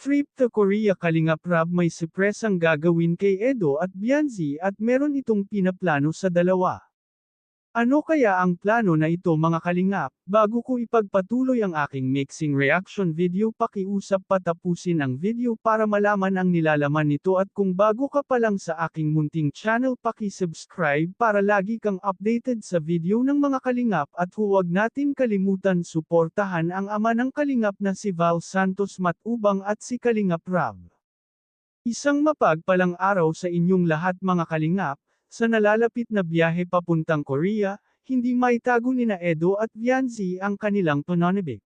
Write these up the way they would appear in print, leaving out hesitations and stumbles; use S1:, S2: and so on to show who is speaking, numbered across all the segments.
S1: Trip to Korea Kalingap Rab, may surpresang gagawin kay Edo at Bianzi at meron itong pinaplano sa dalawa. Ano kaya ang plano na ito mga kalingap? Bago ko ipagpatuloy ang aking mixing reaction video, pakiusap patapusin ang video para malaman ang nilalaman nito, at kung bago ka pa lang sa aking munting channel, paki-subscribe para lagi kang updated sa video ng mga kalingap, at huwag natin kalimutan suportahan ang ama ng kalingap na si Val Santos Matubang at si Kalingap Rab. Isang mapagpalang araw sa inyong lahat mga kalingap. Sa nalalapit na biyahe papuntang Korea, hindi maitago nina Edo at Bianzi ang kanilang pananabik.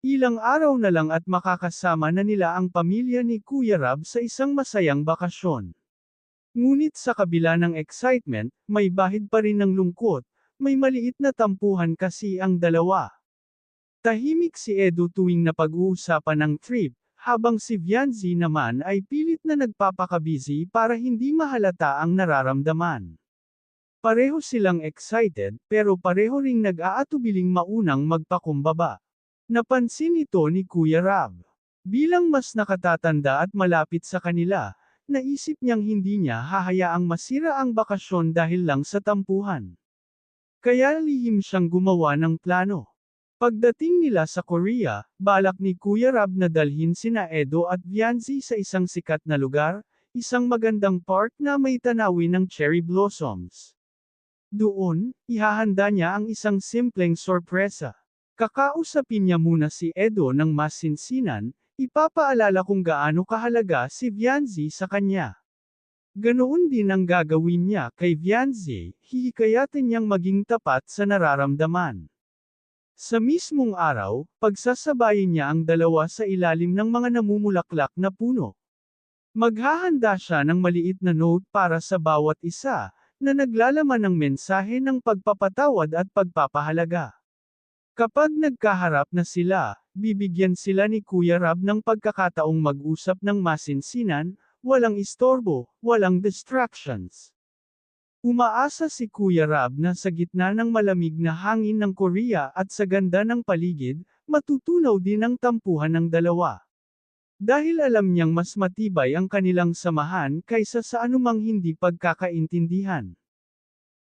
S1: Ilang araw na lang at makakasama na nila ang pamilya ni Kuya Rab sa isang masayang bakasyon. Ngunit sa kabila ng excitement, may bahid pa rin ng lungkot, may maliit na tampuhan kasi ang dalawa. Tahimik si Edo tuwing napag-uusapan ng trip, habang si Bianzi naman ay pilit na nagpapakabusy para hindi mahalata ang nararamdaman. Pareho silang excited, pero pareho ring nag-aatubiling maunang magpakumbaba. Napansin ito ni Kuya Rab. Bilang mas nakatatanda at malapit sa kanila, naisip niyang hindi niya hahayaang masira ang bakasyon dahil lang sa tampuhan. Kaya lihim siyang gumawa ng plano. Pagdating nila sa Korea, balak ni Kuya Rab na dalhin sina Edo at Bianzi sa isang sikat na lugar, isang magandang park na may tanawin ng cherry blossoms. Doon, ihahanda niya ang isang simpleng sorpresa. Kakausapin niya muna si Edo ng masinsinan, ipapaalala kung gaano kahalaga si Bianzi sa kanya. Ganoon din ang gagawin niya kay Bianzi, hihikayatin niyang maging tapat sa nararamdaman. Sa mismong araw, pagsasabayin niya ang dalawa sa ilalim ng mga namumulaklak na puno. Maghahanda siya ng maliit na note para sa bawat isa, na naglalaman ng mensahe ng pagpapatawad at pagpapahalaga. Kapag nagkaharap na sila, bibigyan sila ni Kuya Rab ng pagkakataong mag-usap ng masinsinan, walang istorbo, walang distractions. Umaasa si Kuya Rab na sa gitna ng malamig na hangin ng Korea at sa ganda ng paligid, matutunaw din ang tampuhan ng dalawa. Dahil alam niyang mas matibay ang kanilang samahan kaysa sa anumang hindi pagkakaintindihan.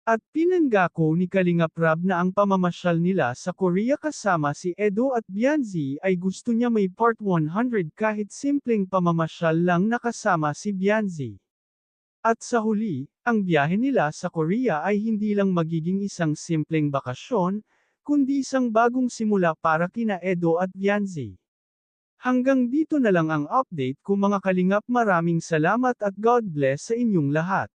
S1: At pinangako ni Kalingap Rab na ang pamamasyal nila sa Korea kasama si Edo at Bianzi ay gusto niya may part 100 kahit simpleng pamamasyal lang na kasama si Bianzi. At sa huli, ang biyahe nila sa Korea ay hindi lang magiging isang simpleng bakasyon, kundi isang bagong simula para kina Edo at Bianzi. Hanggang dito na lang ang update ko mga kalingap, maraming salamat at God bless sa inyong lahat.